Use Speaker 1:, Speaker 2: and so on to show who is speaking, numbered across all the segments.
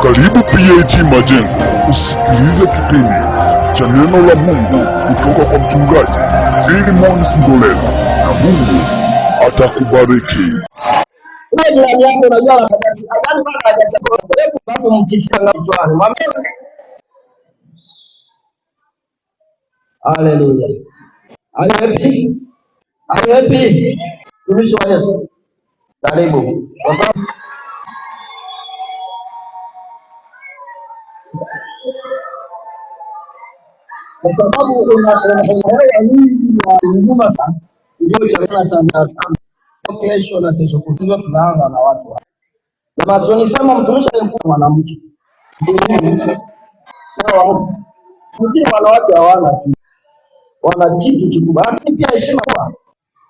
Speaker 1: Karibu PAG Majengo usikilize kipindi cha neno la Mungu kutoka kwa mchungaji Philemon Singolela na Mungu atakubariki.
Speaker 2: Jirani yako unajua wakati adani bado hajachakua hebu basi mchichika na mtwani. Amen. Hallelujah. Are you happy? Are you happy? Tumishi wa Yesu. Karibu. Kwa sababu unaelewa nini ya huduma sana. Ndio chakula tangaza. Kesho na kesho kutwa tunaanza na watu hapa. Na masoni sema mtumishi alikuwa mwanamke. Sawa. Mimi wanawake hawana kitu. Wana kitu kikubwa. Lakini pia heshima kwa.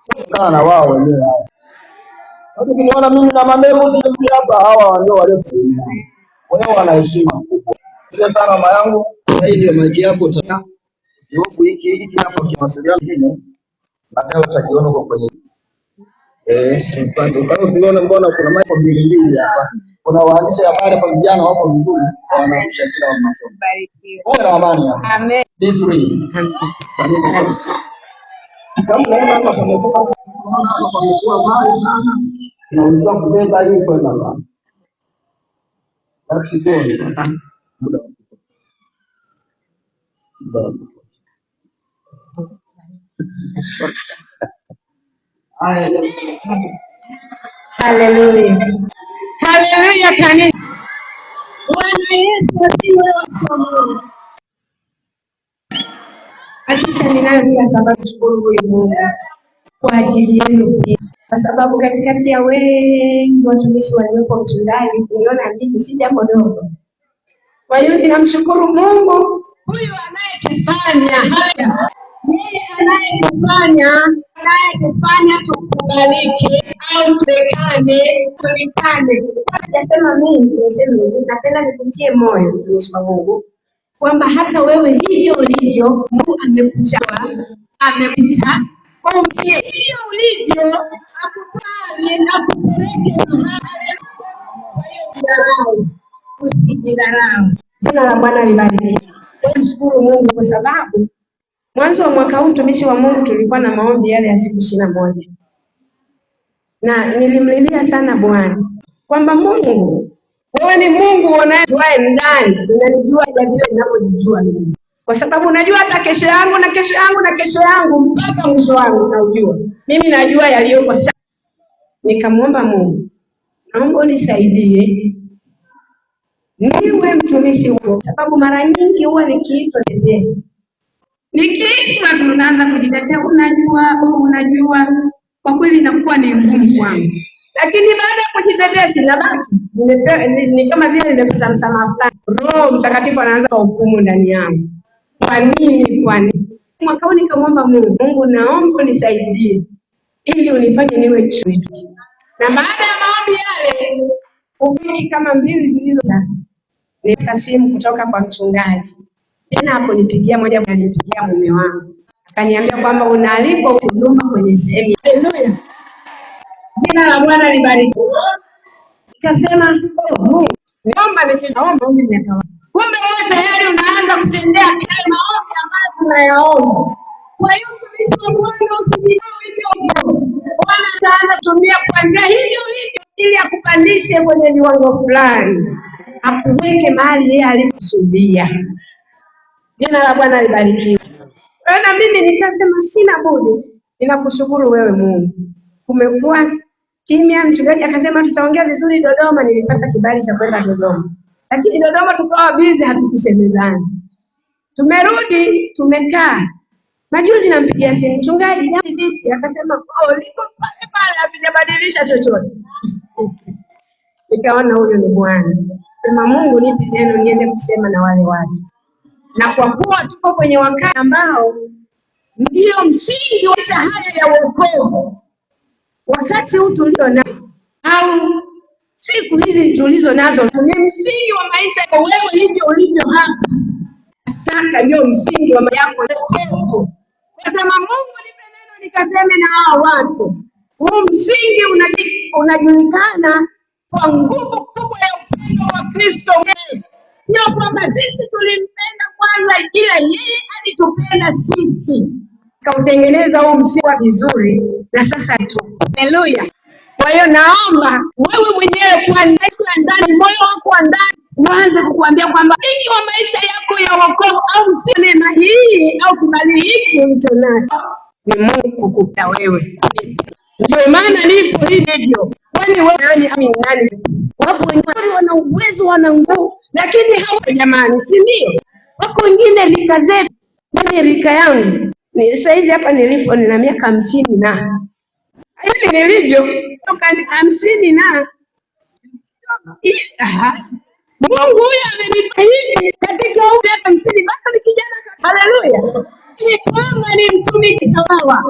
Speaker 2: Sio kana na wao wenyewe hao. Hapo kiniona mimi na mandevu sisi hapa hawa ndio warefu. Wao wana heshima kubwa. Asante sana mama yangu. Hii ndio maji yako tena. Hofu hiki hapa kimawasiliano hili. Baadaye utakiona kwa kwenye kwa hiyo tunaona mbona kuna mambo mbili hapa. Kuna waandishi habari kwa vijana wako vizuri wanaanzisha kila masomo. Barikiwe. Kwa amani. Amen. Be free. Amen. Kama unaona hapa pamekuwa mbali sana. Unaweza kubeba hii kwenda mbali. Basi ndio. Muda.
Speaker 3: Hallelujah. Hallelujah kanisa. Bwana Yesu asifiwe sana. Hakika ninayo kila sababu kushukuru Mungu kwa ajili yenu pia. Kwa sababu katikati ya wengi watumishi waliopo mchungaji kuiona mimi si jambo dogo. Kwa hiyo ninamshukuru Mungu huyu anayetufanya haya. Yeye anayetufanya tukubalike au tuonekane. Sijasema mimi, nimesema hivi, napenda nikutie moyo mtumishi wa Mungu kwamba hata wewe hivyo ulivyo Mungu amekuchagua, amekuita umpie hivyo ulivyo, akupale na kupeleke mahali. Kwa hiyo usidharau. Jina la Bwana libarikiwe. Nashukuru Mungu kwa sababu mwanzo wa mwaka huu mtumishi wa Mungu tulikuwa na maombi yale ya siku 21. Na nilimlilia sana Bwana kwamba Mungu, wewe ni Mungu unayetuae ndani, unanijua vile ninavyojijua mimi. Kwa sababu unajua hata kesho yangu na kesho yangu na kesho yangu mpaka mwisho wangu naujua. Mimi najua yaliyoko sasa. Nikamwomba Mungu, naomba unisaidie niwe mtumishi wako, sababu mara nyingi huwa nikiitwa tete. Nikiitwa tunaanza kujitetea, unajua kwa kweli inakuwa ni ngumu kwangu. Lakini baada ya kujitetea sinabaki. Ni kama vile nimepata msamaha. Roho Mtakatifu anaanza kuhukumu ndani yangu. Kwa nini? Mwaka huu nikamwomba Mungu, naomba unisaidie ili unifanye niwe chifu. Na baada ya maombi yale, wiki kama 2 zilizopita, nika simu kutoka kwa mchungaji. Tena hapo nipigia moja, alinipigia mume wangu. Akaniambia kwamba unaalikwa huduma kwenye sehemu. Haleluya. Jina la Bwana libarikiwe. Nikasema, naomba ombi nimekawa. Kumbe wewe tayari unaanza kutendea kile maombi ambayo tunayaomba. Kwa hiyo tumeisoma Bwana usijidau hivyo. Bwana ataanza kutumia kuanzia hivyo ili akupandishe kwenye viwango fulani. Akuweke mahali yeye alikusudia. Jina la Bwana libarikiwe. Na mimi nikasema sina budi ninakushukuru wewe Mungu. Kumekuwa kimya, mchungaji akasema tutaongea vizuri Dodoma, nilipata kibali cha kwenda Dodoma. Lakini Dodoma tukawa busy, hatukusemezana. Tumerudi, tumekaa. Majuzi nampigia simu mchungaji, vipi? Akasema liko pale hapijabadilisha chochote. Nikaona huyo ni Bwana. Sema Mungu nipe neno niende kusema na wale watu. Na kwa kuwa tuko kwenye wakati ambao ndio msingi wa shahada ya wokovu, wakati huu tulio nao au siku hizi tulizo nazo ni msingi wa maisha ya wewe hivyo ulivyo hapa. Sasa ndio msingi wa maisha yako wokovu. Kwa sababu Mungu nipe neno nikaseme na hao watu. Huu msingi unajulikana kwa nguvu kubwa ya upendo kwa Kristo mwenyewe. Sio kwamba sisi tulimpenda kwanza, ila yeye alitupenda sisi. Kautengeneza huu msingi vizuri na sasa tu. Haleluya. Kwa hiyo naomba wewe mwenyewe kwa ndani, moyo wako wa ndani uanze kukuambia kwamba msingi wa maisha yako ya wokovu au neema hii au kibali hiki ulicho nacho ni Mungu kukupa wewe. Ndio maana nipo hivyo. Kwani wewe nani? Wapo wengine wana uwezo, wana nguvu, lakini hawa jamani, si ndio? Wako wengine rika zetu, mimi rika yangu ni saizi hapa nilipo nina miaka 50 na hivi nilivyo toka 50 na Mungu huyu amenipa hivi katika miaka 50 bado ni kijana. Haleluya. Ni kwamba ni mtumiki sawa.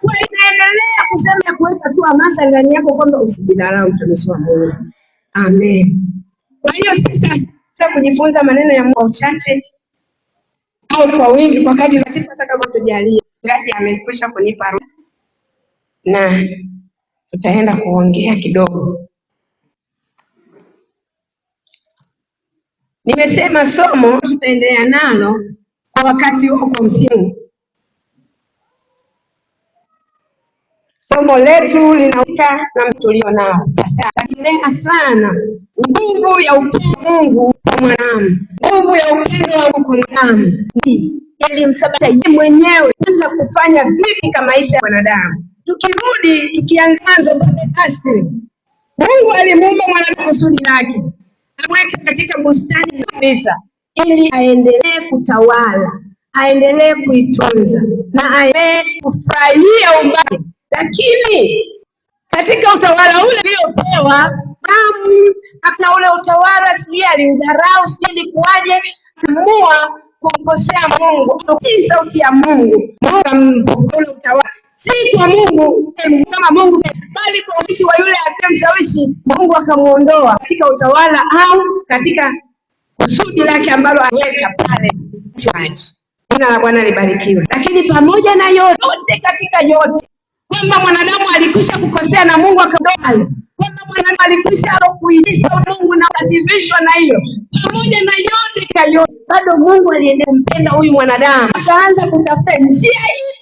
Speaker 3: Kwa inaendelea kusema ya kuweka tu hamasa ndani yako kwamba usijidharau mtumishi wa Mungu. Amen. Kwa hiyo sasa tunataka kujifunza maneno ya Mungu uchache au kwa wingi kwa kadri ratiba atakayotujalia. Ngaji amekwisha kunipa na tutaenda kuongea kidogo. Nimesema somo tutaendelea nalo kwa wakati huo kwa msimu. Somo letu linahusika na mtulio nao. Takinena sana nguvu ya upendo Mungu kwa mwanadamu. Nguvu ya upendo wa Mungu kwa mwanadamu ili msababisha yeye mwenyewe kuanza kufanya vipi kama maisha ya wanadamu. Tukirudi tukianza asili. Mungu alimuumba mwanadamu kusudi lake. Amweke katika bustani kabisa ili aendelee kutawala, aendelee kuitunza na aendelee kufurahia umbali. Lakini katika utawala ule aliopewa, akna ule utawala sijui aliudharau, sijui ilikuwaje, amua kumkosea Mungu, kutii sauti ya Mungu. Mungu ule utawala si kwa Mungu kama Mungu, bali kwa ofisi wa yule aliyemshawishi Mungu akamuondoa katika utawala au katika kusudi lake ambalo aliweka pale. Jina la Bwana libarikiwe. Lakini pamoja na yote, katika yote, kwamba mwanadamu alikwisha kukosea na Mungu akaondoa, kwamba mwanadamu alikwisha kuiisa Mungu na kasirishwa na hiyo, pamoja na yote bado Mungu aliendelea kumpenda huyu mwanadamu. Akaanza kutafuta njia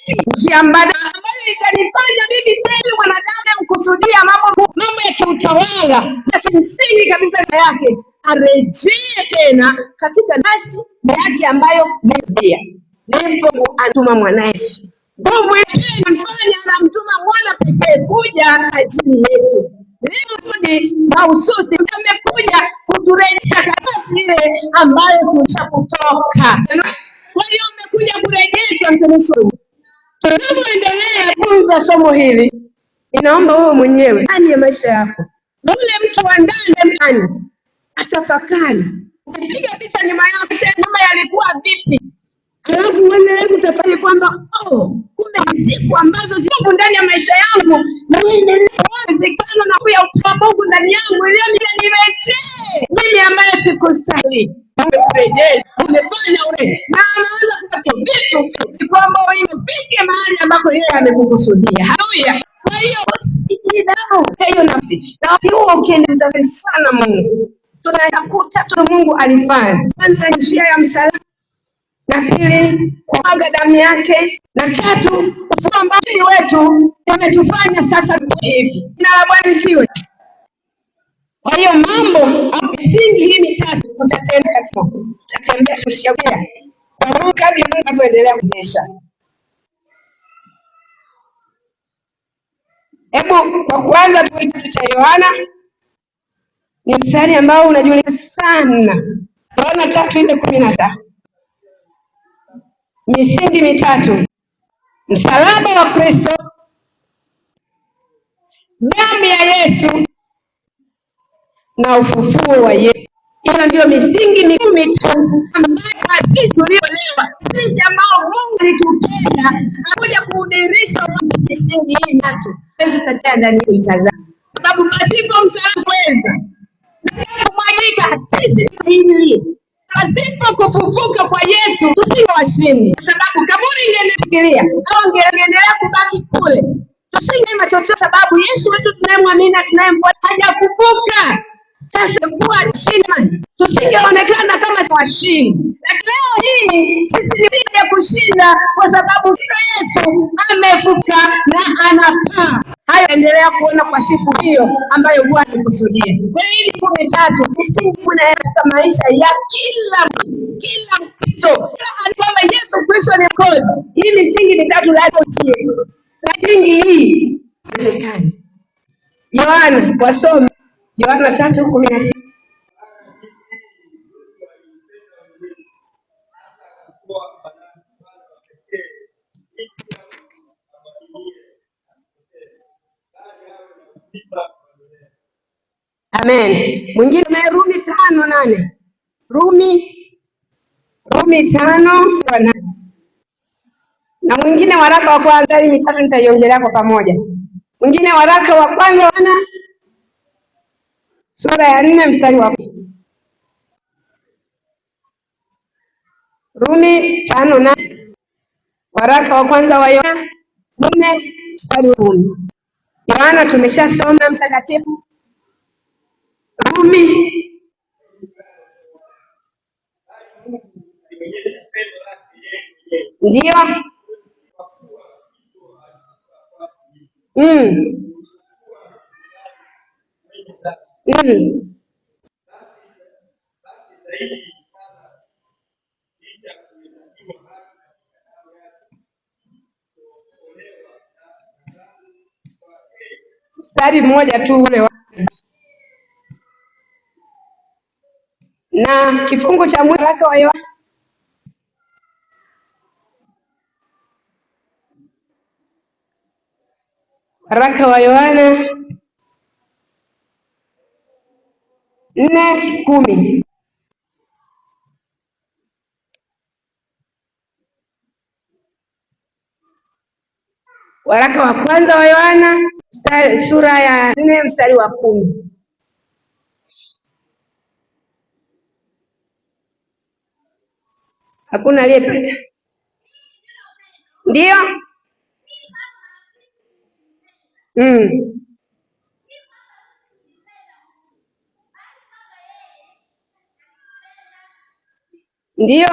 Speaker 3: ipi, njia mbadala ambayo itanifanya mimi tena mwanadamu mkusudia mambo ya kiutawala na kimsingi kabisa yake arejee tena katika nafsi yake ambayo ndio ndipo anatuma mwanae. Nguvu inafanya anamtuma mwana pekee kuja ajili yetu. Leo mahususi amekuja kuturejesha katika ile ambayo tulishakutoka. Kwa hiyo umekuja kurejeshwa mtumishi. Tunapoendelea kufunza somo hili, ninaomba wewe mwenyewe ndani ya maisha yako, yule mtu wa ndani atafakari. Ukipiga picha nyuma yako, nyuma yalikuwa vipi? Alafu uendelee kutafakari kwamba kumbe siku ambazo zipo ndani ya maisha yangu na mimi nilizikana na kuya upendo Mungu ndani yangu ili nirejee mimi ambaye sikustahili. Umerejesha, umefanya ule na anaanza kupata vitu kwamba imefika mahali ambapo yeye amekukusudia. Haleluya. Kwa hiyo usidharau hiyo nafsi. Na huo ukienda sana Mungu, tunakuta Mungu alifanya kwanza njia ya msalaba, na pili kumwaga damu yake, na tatu kwamba wetu yametufanya sasa hivi. Na Bwana ndiwe. Kwa hiyo mambo msingi hii mitatu tutatembea tusiagia kwa Mungu kadri Mungu anavyoendelea kuwezesha. Hebu kwa kwanza tuite cha Yohana, ni mstari ambao unajulikana sana. Yohana 3:17. Misingi mitatu: msalaba wa Kristo, damu ya Yesu na ufufuo wa Yesu. Hiyo ndio misingi mitatu ambayo sisi tuliolewa, sisi ambao Mungu alitupenda akuja kuhudhirisha misingi hii mitatu. Tutatia ndani kuitazama, sababu pasipo msalaba weza kumwagika sisi hili, pasipo kufufuka kwa Yesu tusingewashindi, kwa sababu kaburi ingeendelea au ingeendelea kubaki kule, tusingema chochote, sababu Yesu wetu tunayemwamini tunayemfuata hajafufuka. Sasa kuwa chini, tusingeonekana kama washindi. Lakini leo hii sisi ni ya kushinda kwa sababu Yesu amefuka na anapaa. Hayo endelea kuona kwa siku hiyo ambayo Bwana amekusudia. Kwa hiyo 13 misingi katika maisha ya kila Mkristo. Kwamba Yesu Kristo ni Mwokozi. Hii misingi mitatu lazima utie. Misingi hii inawezekana. Yohana wasome Yohana 3:16. Amen. Mwingine Rumi 5:8. Rumi 5:8. Na mwingine waraka wa kwanza, hii mitatu nitaiongelea kwa pamoja. Mwingine waraka wa kwanza Yohana sura ya 4 mstari wa 10. Rumi 5:8. Waraka wa kwanza wa Yohana 4 mstari wa 10. Yohana tumeshasoma mtakatifu. Rumi ndio. Mstari mmoja tu ule na kifungu cha waraka wa Yohana waraka wa Yohana 4:10. Waraka wa kwanza wa Yohana sura ya 4 mstari wa 10. Hakuna aliyepata? Ndio? Ndio?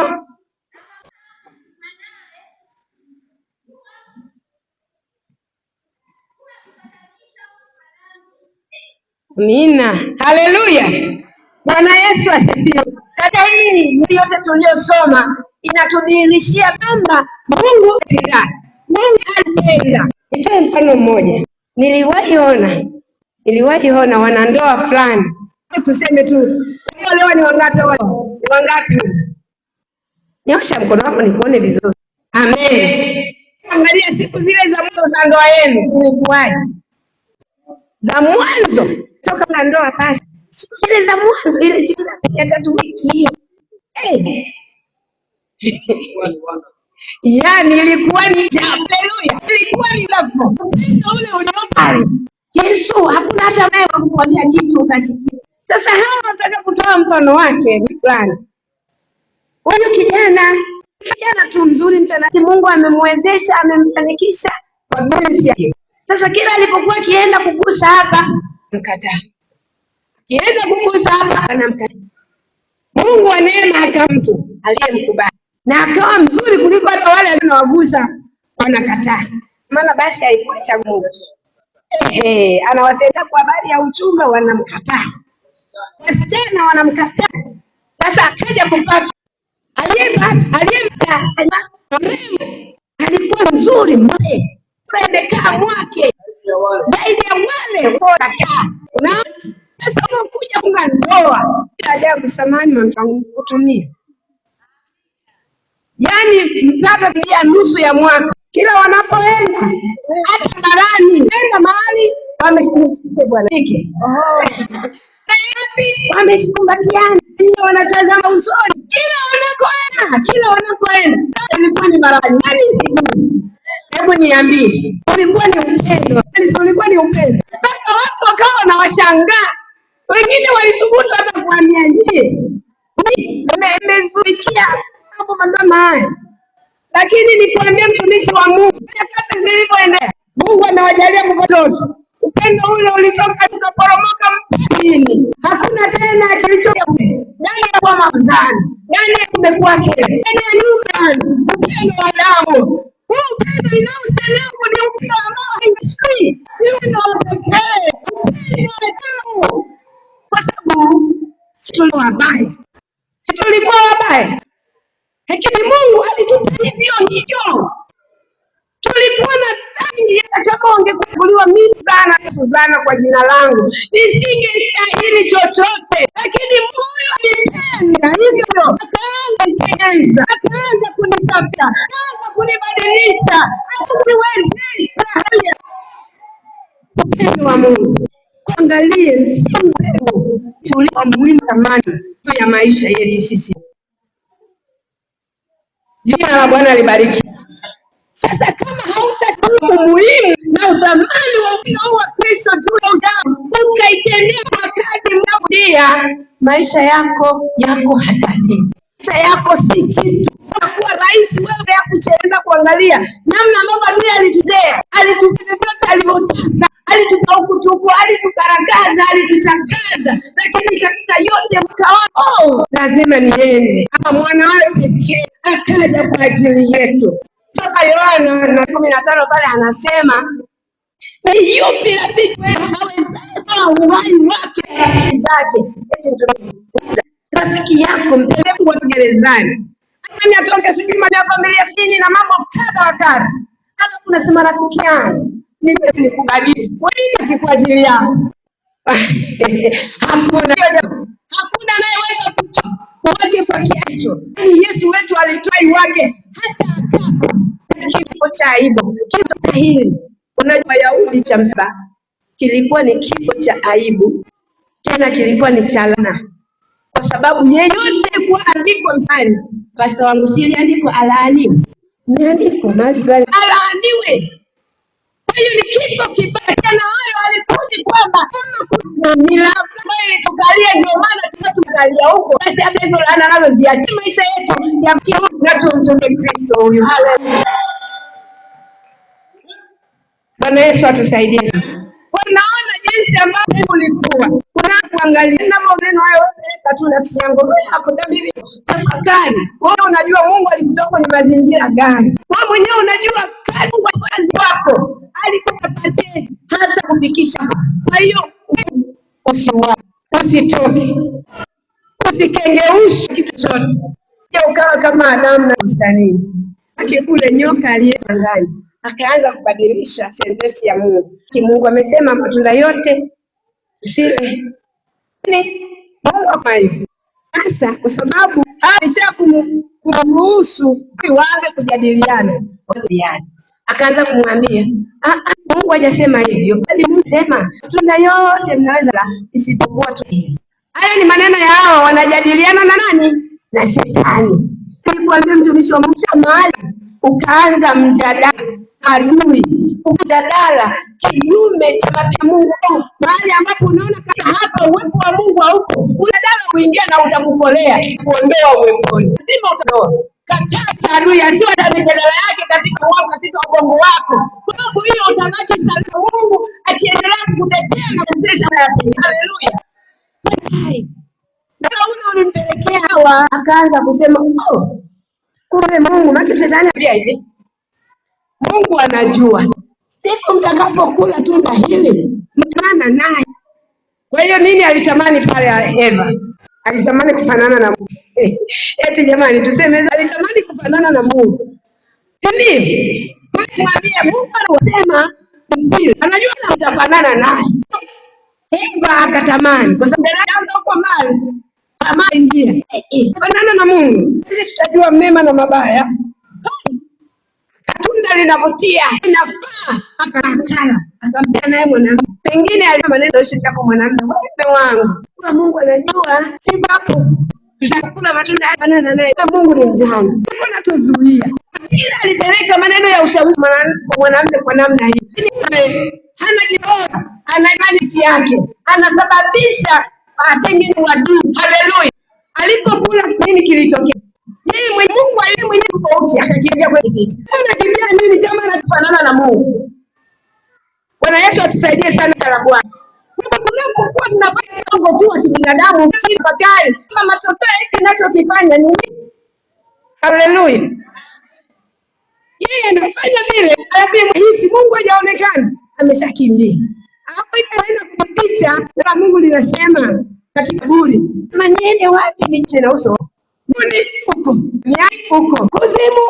Speaker 3: Amina. Haleluya. Bwana Yesu asifiwe. Katika hii yote tuliyosoma inatudhihirishia kwamba Mungu anapenda. Nitoe mfano mmoja. Niliwahi ona wanandoa fulani. Tuseme tu leo ni wangapi? Ni wangapi? Nyosha mkono wako nikuone vizuri. Amen. Angalia siku zile za mwanzo za ndoa yenu ilikuwaje? Za mwanzo toka na ndoa basi. Siku zile za mwanzo ile siku za 3 wiki hiyo. Yaani ilikuwa ni haleluya. Ilikuwa ni lako. Upendo ule uliopo. Yesu hakuna hata wewe kumwambia kitu ukasikia. Sasa hawa wanataka kutoa mfano wake fulani. Huyu kijana tu mzuri mtanati, Mungu amemwezesha, amemfanikisha kwa jinsi yake. Sasa kila alipokuwa akienda kugusa hapa mkataa. Kienda kugusa hapa anamkataa. Mungu wa neema akamtu aliyemkubali. Na akawa mzuri kuliko hata wale aliowagusa wanakataa. Maana basi haikuwa cha Mungu. Anawasaidia kwa habari ya uchumba wanamkataa. Wasichana wanamkataa. Sasa akaja kupata aliyempata alikuwa mzuri mmoja. Amekaa mwake zaidi ya wale wanakataa. Na sasa unakuja kunga ndoa. Ajabu samani mwanangu kutumia. Yaani mpaka pia nusu ya mwaka. Kila wanapoenda hata barani nenda mahali wameshikana bwana hiki. Wameshikumbatiana, wanatazama usoni. Kila wanakoenda. Ilikuwa ni barani. Yaani sijui. Hebu niambie, ulikuwa ni upendo. Ulikuwa ni upendo. Mpaka watu wakawa wanawashangaa. Wengine walithubutu hata kuambia je, nimezuikia hapo kama haya. Lakini nikwambia mtumishi wa Mungu, hata zilivyoendelea, Mungu anawajalia watoto. Upendo ule ulitoka ukaporomoka mpini. Hakuna kama kuzani. Ndani kumekuwa kelele. Ndani ya nyumba upendo wa damu. Huu upendo unaosema ni upendo ambao haishii. Ni upendo wa pekee. Upendo wa damu. Kwa sababu si tulikuwa wabaya. Si tulikuwa wabaya. Lakini Mungu alitupa hivyo hivyo. Tulikuwa na dhambi. Hata kama ungekuchukuliwa mimi sana Suzana kwa jina langu, nisingestahili chochote. Lakini Mungu alipenda hivyo, akaanza kutengeneza, akaanza kunisafisha, akaanza kunibadilisha, akaniwezesha. Upendo wa Mungu. Kuangalie msimu huu tulio muhimu thamani ya maisha yetu sisi. Jina la Bwana libariki. Sasa kama hautatambua umuhimu na uthamani wa upendo wa Kristo juu ya damu, ukaitendea kwa kadri mnaodia, maisha yako hatarini. Maisha yako si kitu. Kwa rahisi wewe ya kucheza kuangalia namna ambavyo Biblia alituzea, alitupenda alivyotaka, alitupa hukutuku, alitukaragaza, alituchakaza, lakini katika yote mkaona lazima niende. Kama mwana wake pekee akaja kwa ajili yetu. Toka Yohana 15 pale anasema ni yupi rafiki aweza uhai wake zake. Rafiki yako mpende kwa gerezani. Nani atoke sijui mali ya familia sini na mambo kadha wa kadha. Hata unasema rafiki yangu nipe nikubadili. Kwa nini akikuajili yako? Hakuna anayeweza kutoa wake kwa kiacho. Yesu wetu alitoa wake hata kifo cha aibu. Kifo cha hili. Unajua Yahudi cha msalaba kilikuwa ni kifo cha aibu. Tena kilikuwa ni cha laana. Kwa sababu yeyote kwa andiko msani, pastor wangu si andiko alaaniwe. Ni andiko alaaniwe. Kwa hiyo ni kifo kibaya. Na wao walikuja kwamba kama ni laana ambayo tukalia ndio maana tunatalia huko. Basi hata hizo laana nazo ziache maisha yetu ya kiroho na tumtume Kristo huyu. Haleluya. Bwana Yesu atusaidie. Kwa naona jinsi ambavyo ulikuwa. Unaangalia na maneno hayo tu nafsi yangu yako dhamiri. Tafakari. Wewe unajua Mungu alikutoa kwenye mazingira gani? Wewe mwenyewe unajua kazi wako alikupatia hata kufikisha. Kwa hiyo usitoke. Usikengeushi kitu chochote. Ukawa kama Adamu na bustanini. Akikule nyoka aliyetanganya. Akaanza kubadilisha sentensi ya Mungu. Mungu amesema matunda yote usile. Mungu akwambia. Sasa kwa sababu alisha kumruhusu waanze kujadiliana. Akaanza kumwambia, Mungu hajasema hivyo. Alimsema matunda yote mnaweza la isipokuwa tu hili. Hayo ni maneno ya hao wanajadiliana na nani? Na Shetani. Nilikwambia mtumishi wa Mungu mahali ukaanza mjadala adui, mjadala kinyume cha mapenzi ya Mungu. Mahali ambapo unaona kama hapa uwepo wa Mungu haupo, unadala kuingia na utakukolea, kuondoa uweponi. Lazima utaoa. Kataa adui ajua na mjadala yake katika ubongo wako. Kwa sababu hiyo utabaki salama, Mungu akiendelea kukutetea na kukutetea na yapenda. Haleluya. Na ulimpelekea Hawa akaanza kusema, kumbe Mungu maana Shetani pia hivi. Mungu anajua siku mtakapokula tunda hili mtaana naye. Kwa hiyo nini alitamani pale Eva? Alitamani kufanana na Mungu. Eti jamani tuseme alitamani kufanana na Mungu. Si nini? Mwambie Mungu anasema msiri. Anajua mtafanana naye. Eva akatamani kwa sababu anaanza kwa mali. Kama ingia. Fanana na Mungu. Sisi tutajua mema na mabaya. Tunda linavutia, inafaa, akakana, akamtia naye mwanamke. Pengine alikuwa maneno yote kwa mwanamke. Wewe wangu, kwa Mungu anajua, si hapo. Tutakula matunda haya na naye. Mungu ni mjanja. Mbona tuzuia? Ila alipeleka maneno ya ushawishi mwanamke kwa namna hii. Hana kiroho, ana imani yake. Anasababisha atenge wadui. Haleluya. Alipokula nini kilitokea? Yeye Mungu aliye mwenye tofauti akakimbia kwenye kiti. Anakimbia nini kama anafanana na Mungu? Bwana Yesu atusaidie sana kwa Bwana. Tunapokuwa tunafanya mambo tu ya kibinadamu chini bakari, kama matokeo hiki ninachokifanya ni nini? Haleluya. Yeye anafanya vile, alafu mhisi Mungu hajaonekana, ameshakimbia. Hapo itaenda kupicha na Mungu linasema katika buri. Kama niende wapi niche na uso? Mbona huko? Ni huko. Kuzimu,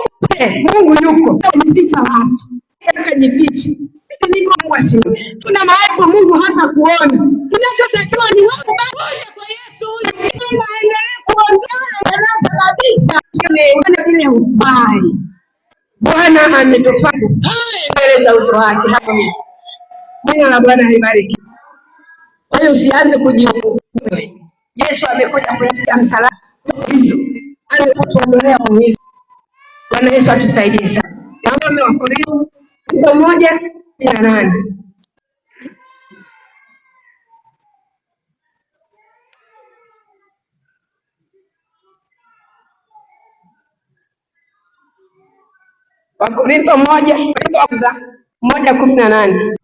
Speaker 3: Mungu yuko. Nipicha wapi? Nataka nipiche. Ni Mungu asiye. Tuna mahali kwa Mungu hata kuona. Kinachotakiwa ni wewe pamoja kwa Yesu. Aendelee kuondoa yanayosababisha vile ubaya. Bwana ametufanya mbele za uso wake. Hapo jina la Bwana libariki. Kwa hiyo usianze kujihukumu. Yesu amekuja kuingia msalaba hizo. Amekutuondolea maumivu. Bwana Yesu atusaidie sana. Naomba Wakorintho 1:8. Wakorintho 1:18.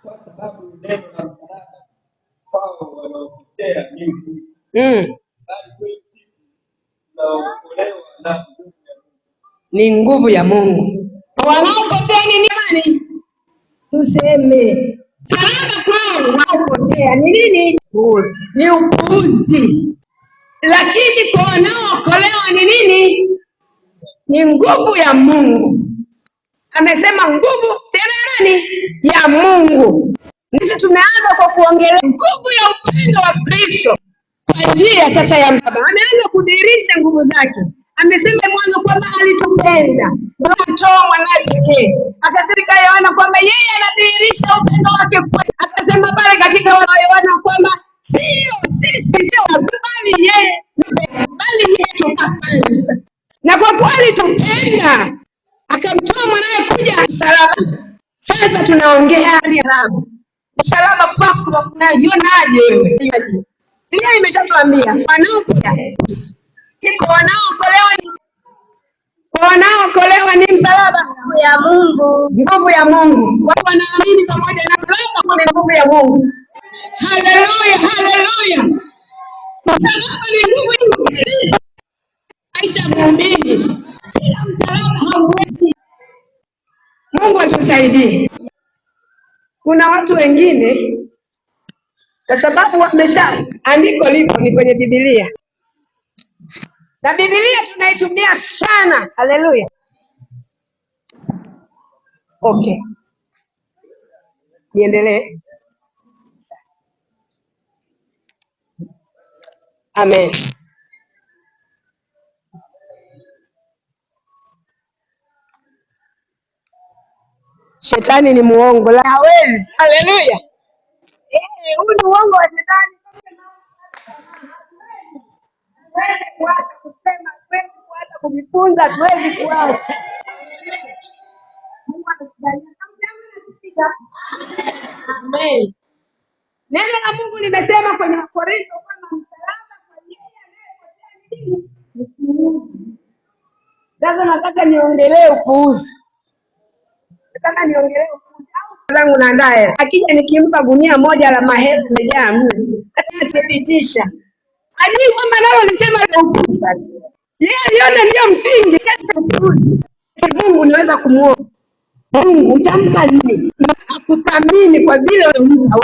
Speaker 2: Kwa sababu neno la msalaba kwao wanaopotea
Speaker 3: ni nguvu ya Mungu. Wanaopotea ni nani? Tuseme salama kwao wanaopotea ni nini? Ni upuuzi. Lakini kwa wanaookolewa ni nini? Ni nguvu ya Mungu. Amesema nguvu tena nani? Ya Mungu. Nisi tumeanza kwa kuongelea nguvu ya upendo wa Kristo kwa njia sasa ya msalaba. Ameanza kudhihirisha nguvu zake. Amesema mwanzo kwamba alitupenda akatoa mwanae pekee. Akasema Yohana kwamba yeye anadhihirisha upendo wake kwetu. Akasema pale katika Yohana kwamba sio sisi ndio bali yeye tukapenda. Na kwa kweli tupenda akamtoa mwanae kuja msalaba. Sasa tunaongea hali ya msalaba kwako unaionaje wewe? Biblia imeshatuambia wanaokolewa ni msalaba ya Mungu, nguvu ya Mungu. Wao wanaamini pamoja na msalaba ni nguvu ya Mungu. Haleluya, haleluya. Msalaba ni nguvu ya Mungu. Aisha muumini. Bila msalaba hauwezi. Mungu atusaidie. Kuna watu wengine kwa sababu wamesha andiko lipo ni kwenye Biblia. Na Biblia tunaitumia sana. Haleluya. Okay. Niendelee. Amen. Shetani ni muongo, la hawezi. Haleluya. Huu ni uongo wa shetani. Wewe kuacha kusema, wewe kuacha kujifunza, tuwezi kuacha. Mungu anakubariki. Amen. Neno la Mungu limesema kwenye Wakorintho kwamba msalaba kwa yeye anayepotea ni upuuzi. Sasa nataka niongelee upuuzi. Nataka niongelee upuuzi. Au zangu naandae. Akija nikimpa gunia moja la mahela imejaa mimi. Hata nachipitisha. Ajui kwamba nao alisema ni upuuzi. Yeye aliona ndio msingi sasa upuuzi. Mungu niweza kumuoa. Mungu utampa nini? Akuthamini kwa vile unampa.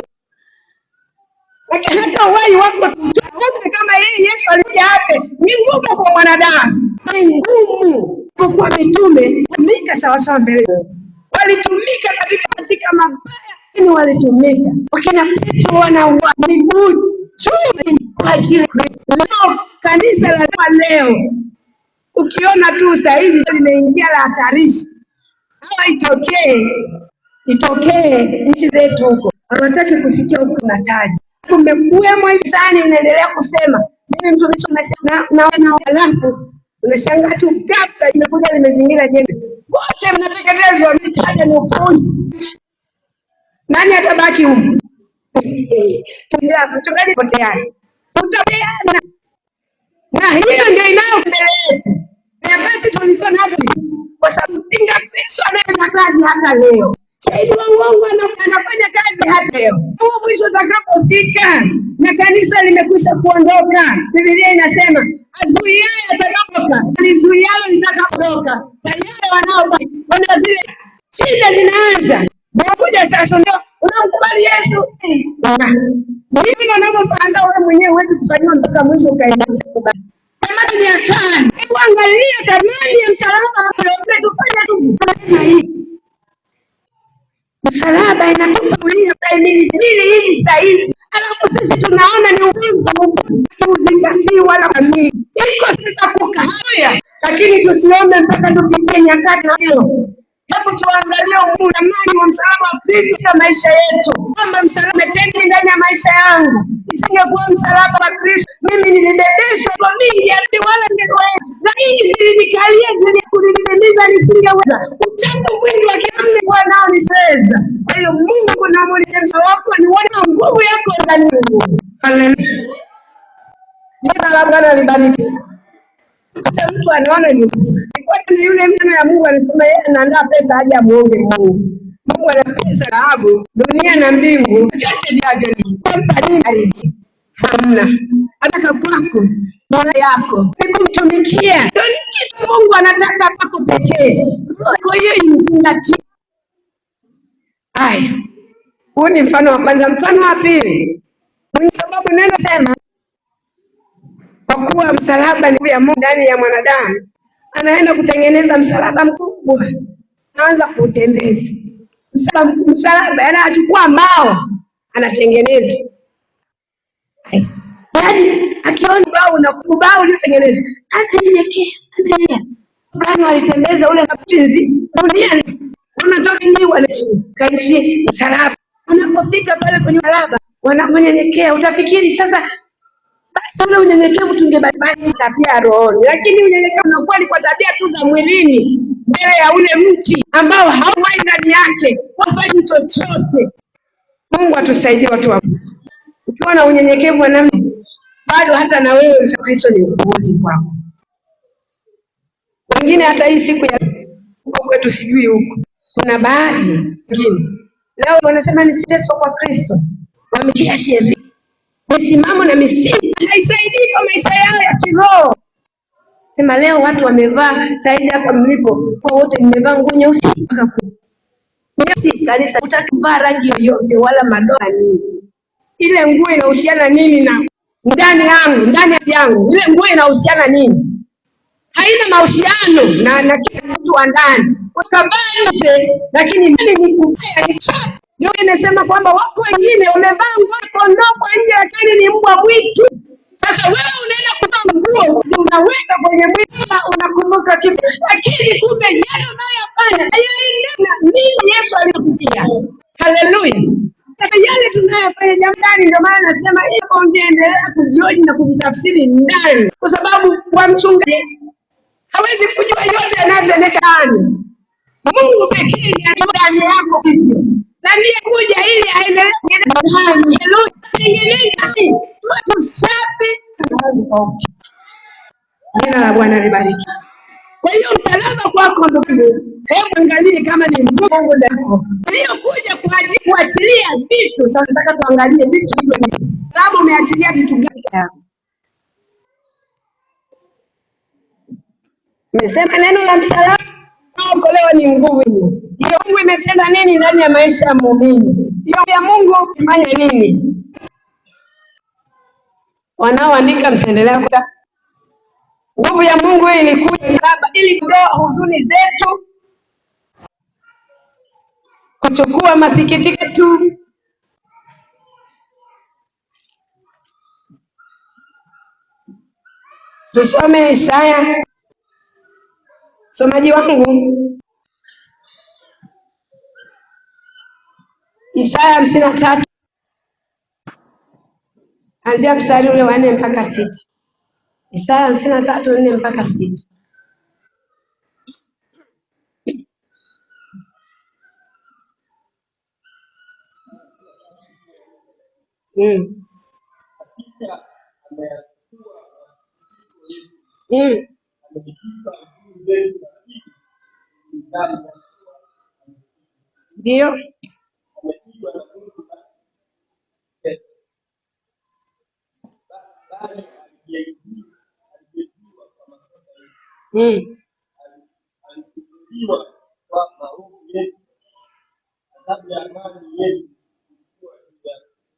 Speaker 3: Lakini hata uhai wako tofauti kama yeye Yesu alikuja hapa ni ngumu kwa mwanadamu. Ni ngumu kwa mitume kutumika sawa sawa mbele. Walitumika katika mabaya, lakini walitumika. Wakina Petro wana miguu kwa ajili ya kanisa la leo. Ukiona tu saa hizi limeingia la hatarishi. Hawa itokee nchi zetu huko. Hawataki kusikia huko na taji. Kumekuwemo hivi sana unaendelea kusema. Mimi mtumishi na alafu unashangaa tu ghafla imekuja limezingira jengo. Wote mnatekelezwa mitaja ni upuuzi. Nani atabaki huko? Mchungaji poteani. Tutapeana. Na hiyo ndio inayoendelea. Nyakati tulizo nazo, kwa sababu mpinga Kristo anafanya kazi hata leo. Shahidi wa uongo anafanya kazi hata leo. Huo mwisho utakapofika na kanisa limekwisha kuondoka, Biblia inasema azuiaye atakapoka, alizuialo litakapoondoka. Tayari wana zile shida zinaanza. Unakuja sasa ndio unamkubali Yesu. Hivi ndio unapoanza wewe mwenyewe, huwezi kufanywa mpaka mwisho ukaenda kukubali. Kama ni hatari, angalia thamani ya msalaba tufanye hivi. Msalaba inatupa kulia stahimili hivi sasa hivi. Alafu sisi tunaona ni uwezo uzingatii wala kamili. Iko sitakuka haya, lakini tusiombe mpaka tufikie nyakati hiyo. Hebu tuangalie uamani wa msalaba wa Kristo katika maisha yetu. Kwamba msalaba umetendwa ndani ya maisha yangu. Isingekuwa msalaba wa Kristo, mimi nilibebeshwa kwa mingi hadi wala ningeweza. Lakini nilikalia kunibebeza nisingeweza. Uchafu mwingi wa kiamni kwa nao niseweza. Kwa hiyo Mungu na mwonesha wako ni wana nguvu yako ndani yangu. Haleluya. Jina la Bwana libarikiwe. Hata mtu anaona ni ni yule mtu ya Mungu anasema yeye anaandaa pesa aje amuombe Mungu. Mungu ana pesa dhahabu, dunia na mbingu, yote vyake kwa nini hamna. Anataka kwako, moyo yako, ni kumtumikia. Ndio kitu Mungu anataka kwako pekee. Kwa hiyo imzingatie. Haya. Huu ni mfano wa kwanza. Mfano wa pili. Kwa sababu neno sema kwa kuwa msalaba ni ya Mungu ndani ya mwanadamu, anaenda kutengeneza msalaba mkubwa, anaanza kuutembeza msalaba, anachukua mbao anatengeneza. Yaani akiona bao na kubao uliotengenezwa ananyenyekea. Bwana walitembeza ule mapinzi duniani, wanatoka chini wanaishi msalaba. Unapofika pale kwenye msalaba wanaponyenyekea, utafikiri sasa basi ule unyenyekevu tungebasi tabia rohoni, lakini unyenyekevu unakuwa ni kwa tabia tu za mwilini mbele ya ule mti ambao hauwai ndani yake wafanye chochote. Mungu atusaidie watu wa Mungu. Ukiwa na unyenyekevu wa namna bado hata na wewe Kristo ni uongozi kwako. Wengine hata hii siku ya huko kwetu sijui huko kuna baadhi wengine leo wanasema ni siteswa kwa Kristo, wametia sheria misimamo na misingi haisaidii kwa maisha yao ya kiroho. Sema leo watu wamevaa saizi hapa mlipo kwa wote mmevaa nguo nyeusi mpaka nyeusi kanisa, utakivaa rangi yoyote wala madoa nini. Ile nguo inahusiana nini na ndani yangu? Ile nguo inahusiana nini? Haina mahusiano na kila mtu wa ndani. Ukavaa nje lakini ndani ni kubaya, ni chafu. Ndio inasema kwamba wako wengine wamevaa nguo kondoo kwa nje lakini ni mbwa mwitu. Sasa wewe unaenda kuvaa nguo unaweka kwenye mwili unakumbuka kitu, lakini kumbe yale unayofanya hayaendana mimi Yesu alikupigia. Haleluya. Sasa yale tunayofanya jamani, ndio maana nasema hiyo ongeendelea kujioji na kujitafsiri ndani, kwa sababu kwa mchungaji hawezi kujua yote yanayotendeka ndani. Mungu pekee ndiye ndani yako hivyo. Na ndiye kuja ili aendelee ndani. Haleluya. Tengeneza watu safi. Jina la Bwana libariki. Kwa hiyo msalaba kwako ndugu, hebu angalie kama ni Mungu ndako. Hiyo kuja kwa ajili kuachilia vitu. Sasa nataka tuangalie vitu hivyo ni. Sababu umeachilia vitu gani yako? Nimesema neno la msalaba kuokolewa ni nguvu. Hiyo Mungu imetenda nini ndani ya maisha ya muumini? Hiyo ya Mungu ifanya nini? Wanaoandika mtaendelea kuta. Nguvu ya Mungu ilikuja msalaba ili kuondoa huzuni zetu, kuchukua masikitiko yetu. Tusome Isaya. Somaji wangu Isaya 53 anzia mstari ule wa 4 mpaka 6. Isaya 53:4 mpaka 6. Ndio. Mm.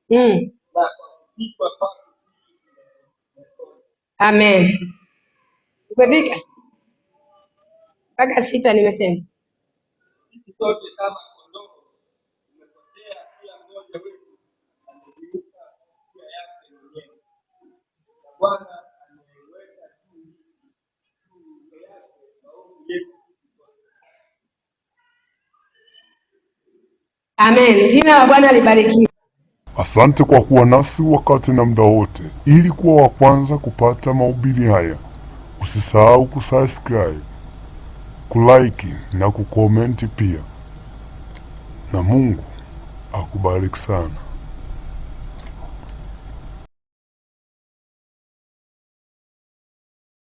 Speaker 3: Mm. Amen. Umefika mpaka 6 nimesema. Amen. Jina la Bwana libarikiwe.
Speaker 1: Asante kwa kuwa nasi wakati na muda wote. Ili kuwa wa kwanza kupata mahubiri haya, usisahau kusubscribe, kulike na kukomenti pia. Na Mungu akubariki sana.